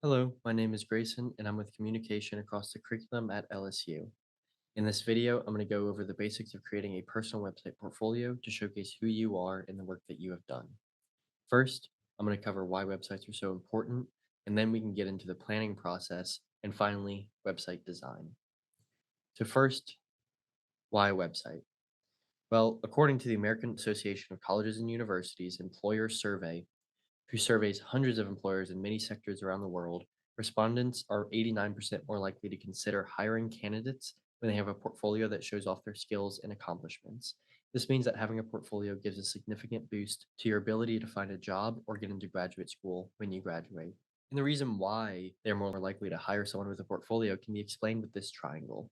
Hello, my name is Grayson, and I'm with Communication across the curriculum at LSU. In this video, I'm going to go over the basics of creating a personal website portfolio to showcase who you are and the work that you have done. First, I'm going to cover why websites are so important, and then we can get into the planning process, and finally, website design. So first, why a website? Well, according to the American Association of Colleges and Universities Employer Survey, who surveys hundreds of employers in many sectors around the world, respondents are 89% more likely to consider hiring candidates when they have a portfolio that shows off their skills and accomplishments. This means that having a portfolio gives a significant boost to your ability to find a job or get into graduate school when you graduate. And the reason why they're more likely to hire someone with a portfolio can be explained with this triangle.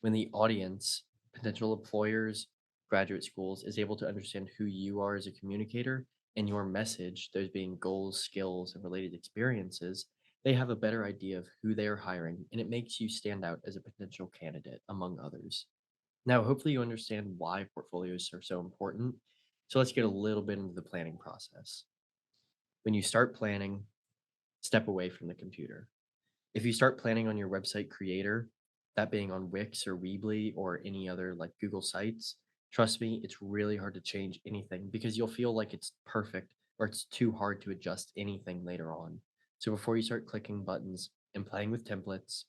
When the audience, potential employers, graduate schools, is able to understand who you are as a communicator and your message, those being goals, skills, and related experiences, they have a better idea of who they are hiring, and it makes you stand out as a potential candidate among others. Now, hopefully, you understand why portfolios are so important. So, let's get a little bit into the planning process. When you start planning, step away from the computer. If you start planning on your website creator, that being on Wix or Weebly or any other like Google sites, trust me, it's really hard to change anything because you'll feel like it's perfect or it's too hard to adjust anything later on. So before you start clicking buttons and playing with templates,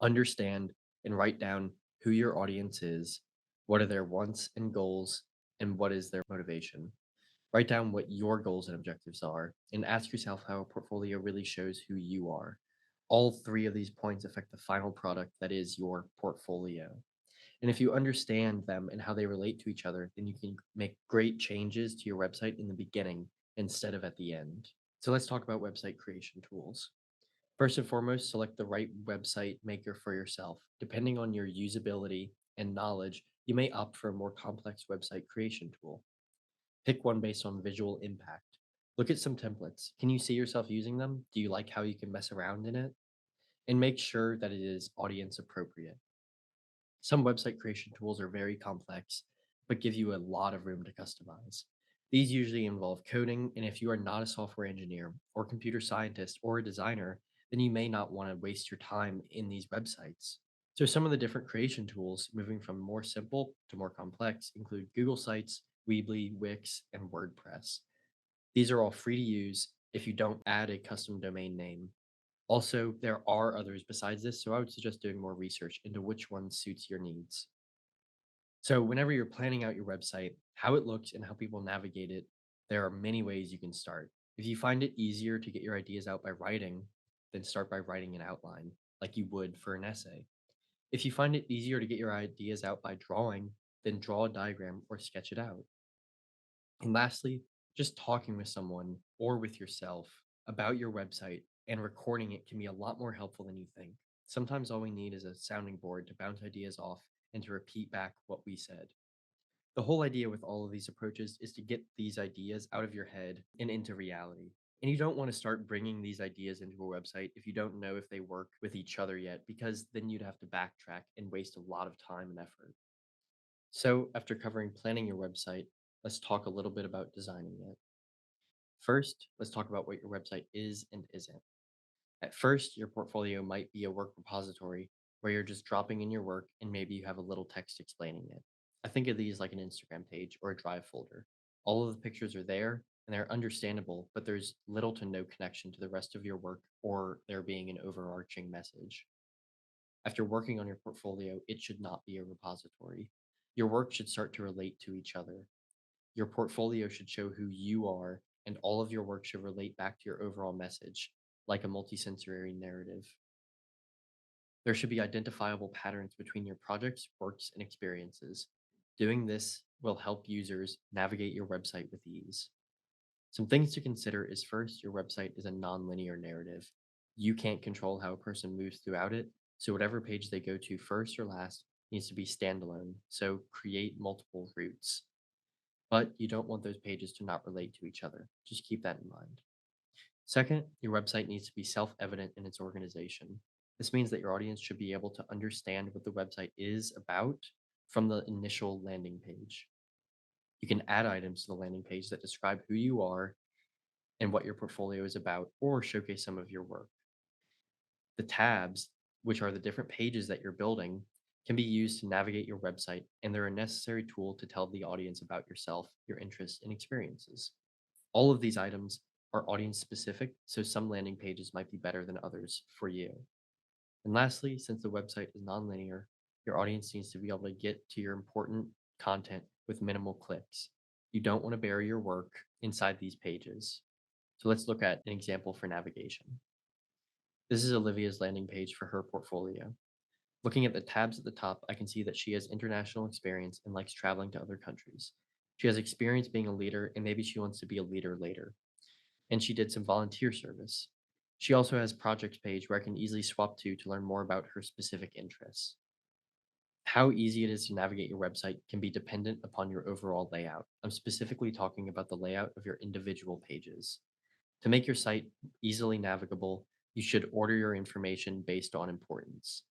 understand and write down who your audience is, what are their wants and goals, and what is their motivation. Write down what your goals and objectives are and ask yourself how a portfolio really shows who you are. All three of these points affect the final product that is your portfolio. And if you understand them and how they relate to each other, then you can make great changes to your website in the beginning instead of at the end. So let's talk about website creation tools. First and foremost, select the right website maker for yourself. Depending on your usability and knowledge, you may opt for a more complex website creation tool. Pick one based on visual impact. Look at some templates. Can you see yourself using them? Do you like how you can mess around in it? And make sure that it is audience appropriate. Some website creation tools are very complex, but give you a lot of room to customize. These usually involve coding, and if you are not a software engineer or computer scientist or a designer, then you may not want to waste your time in these websites. So, some of the different creation tools, moving from more simple to more complex, include Google Sites, Weebly, Wix, and WordPress. These are all free to use if you don't add a custom domain name. Also, there are others besides this, so I would suggest doing more research into which one suits your needs. So, whenever you're planning out your website, how it looks and how people navigate it, there are many ways you can start. If you find it easier to get your ideas out by writing, then start by writing an outline, like you would for an essay. If you find it easier to get your ideas out by drawing, then draw a diagram or sketch it out. And lastly, just talking with someone or with yourself about your website and recording it can be a lot more helpful than you think. Sometimes all we need is a sounding board to bounce ideas off and to repeat back what we said. The whole idea with all of these approaches is to get these ideas out of your head and into reality. And you don't want to start bringing these ideas into a website if you don't know if they work with each other yet, because then you'd have to backtrack and waste a lot of time and effort. So, after covering planning your website, let's talk a little bit about designing it. First, let's talk about what your website is and isn't. At first, your portfolio might be a work repository where you're just dropping in your work and maybe you have a little text explaining it. I think of these like an Instagram page or a Drive folder. All of the pictures are there and they're understandable, but there's little to no connection to the rest of your work or there being an overarching message. After working on your portfolio, it should not be a repository. Your work should start to relate to each other. Your portfolio should show who you are, and all of your work should relate back to your overall message, like a multisensory narrative. There should be identifiable patterns between your projects, works, and experiences. Doing this will help users navigate your website with ease. Some things to consider is first, your website is a nonlinear narrative. You can't control how a person moves throughout it, so whatever page they go to first or last needs to be standalone, so create multiple routes. But you don't want those pages to not relate to each other. Just keep that in mind. Second, your website needs to be self evident in its organization. This means that your audience should be able to understand what the website is about from the initial landing page. You can add items to the landing page that describe who you are and what your portfolio is about, or showcase some of your work. The tabs, which are the different pages that you're building, can be used to navigate your website, and they're a necessary tool to tell the audience about yourself, your interests, and experiences. All of these items are audience specific, so some landing pages might be better than others for you. And lastly, since the website is nonlinear, your audience needs to be able to get to your important content with minimal clicks. You don't want to bury your work inside these pages. So let's look at an example for navigation. This is Olivia's landing page for her portfolio. Looking at the tabs at the top, I can see that she has international experience and likes traveling to other countries. She has experience being a leader, and maybe she wants to be a leader later. And she did some volunteer service. She also has projects page where I can easily swap to learn more about her specific interests. How easy it is to navigate your website can be dependent upon your overall layout. I'm specifically talking about the layout of your individual pages. To make your site easily navigable, you should order your information based on importance.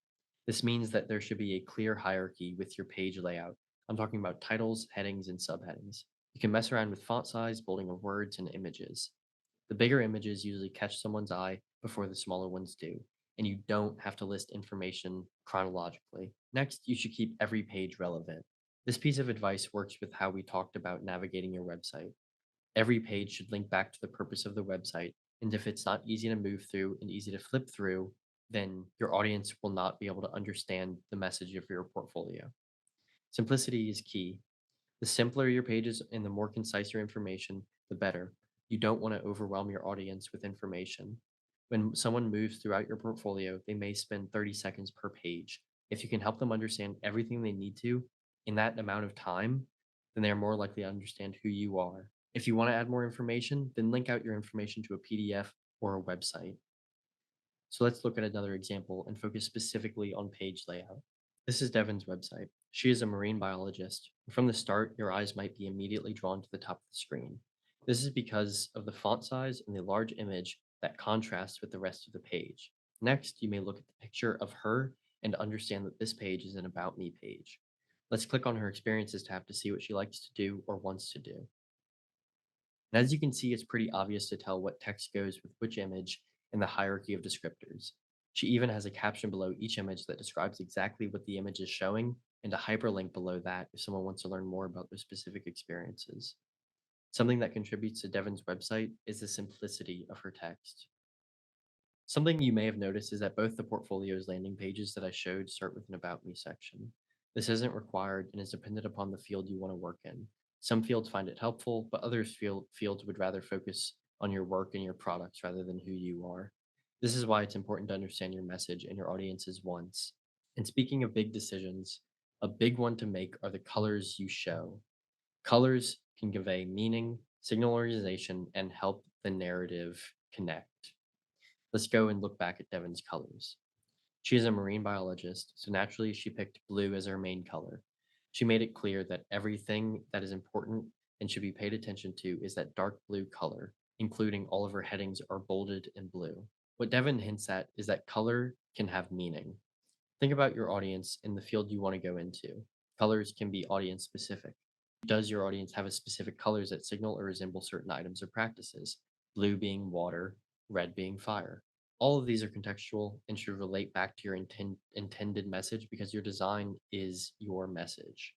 This means that there should be a clear hierarchy with your page layout. I'm talking about titles, headings, and subheadings. You can mess around with font size, bolding of words, and images. The bigger images usually catch someone's eye before the smaller ones do, and you don't have to list information chronologically. Next, you should keep every page relevant. This piece of advice works with how we talked about navigating your website. Every page should link back to the purpose of the website, and if it's not easy to move through and easy to flip through, then your audience will not be able to understand the message of your portfolio. Simplicity is key. The simpler your pages and the more concise your information, the better. You don't want to overwhelm your audience with information. When someone moves throughout your portfolio, they may spend 30 seconds per page. If you can help them understand everything they need to in that amount of time, then they are more likely to understand who you are. If you want to add more information, then link out your information to a PDF or a website. So let's look at another example and focus specifically on page layout. This is Devon's website. She is a marine biologist. From the start, your eyes might be immediately drawn to the top of the screen. This is because of the font size and the large image that contrasts with the rest of the page. Next, you may look at the picture of her and understand that this page is an About Me page. Let's click on her Experiences tab to see what she likes to do or wants to do. And as you can see, it's pretty obvious to tell what text goes with which image in the hierarchy of descriptors. She even has a caption below each image that describes exactly what the image is showing and a hyperlink below that if someone wants to learn more about their specific experiences. Something that contributes to Devon's website is the simplicity of her text. Something you may have noticed is that both the portfolio's landing pages that I showed start with an About Me section. This isn't required and is dependent upon the field you want to work in. Some fields find it helpful, but others fields would rather focus on your work and your products rather than who you are. This is why it's important to understand your message and your audience's wants. And speaking of big decisions, a big one to make are the colors you show. Colors can convey meaning, signal organization, and help the narrative connect. Let's go and look back at Devon's colors. She is a marine biologist, so naturally she picked blue as her main color. She made it clear that everything that is important and should be paid attention to is that dark blue color, including all of her headings are bolded in blue. What Devon hints at is that color can have meaning. Think about your audience and the field you want to go into. Colors can be audience specific. Does your audience have a specific colors that signal or resemble certain items or practices? Blue being water, red being fire. All of these are contextual and should relate back to your intended message because your design is your message.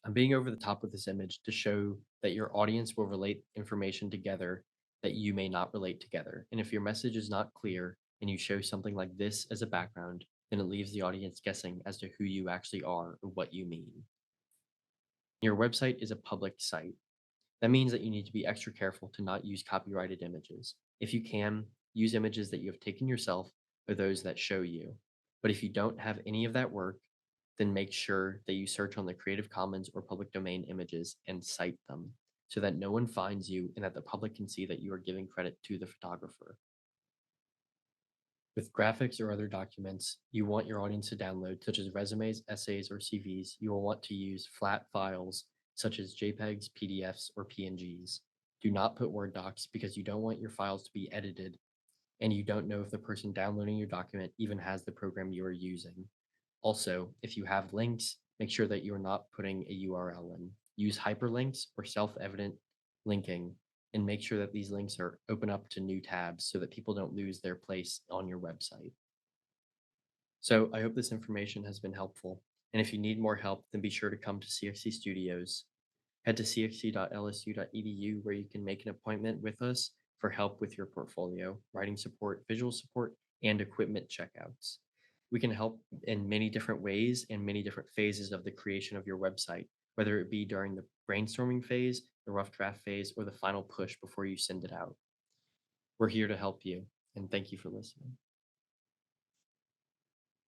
I'm being over the top with this image to show that your audience will relate information together that you may not relate together. And if your message is not clear and you show something like this as a background, then it leaves the audience guessing as to who you actually are or what you mean. Your website is a public site. That means that you need to be extra careful to not use copyrighted images. If you can, use images that you have taken yourself or those that show you. But if you don't have any of that work, then make sure that you search on the Creative Commons or public domain images and cite them so that no one finds you and that the public can see that you are giving credit to the photographer. With graphics or other documents you want your audience to download, such as resumes, essays, or CVs, you will want to use flat files such as JPEGs, PDFs, or PNGs. Do not put Word docs because you don't want your files to be edited and you don't know if the person downloading your document even has the program you are using. Also, if you have links, make sure that you are not putting a URL in. Use hyperlinks or self-evident linking and make sure that these links are open up to new tabs so that people don't lose their place on your website. So I hope this information has been helpful. And if you need more help, then be sure to come to CXC Studios. Head to cxc.lsu.edu where you can make an appointment with us for help with your portfolio, writing support, visual support, and equipment checkouts. We can help in many different ways and many different phases of the creation of your website, whether it be during the brainstorming phase, the rough draft phase, or the final push before you send it out. We're here to help you, and thank you for listening.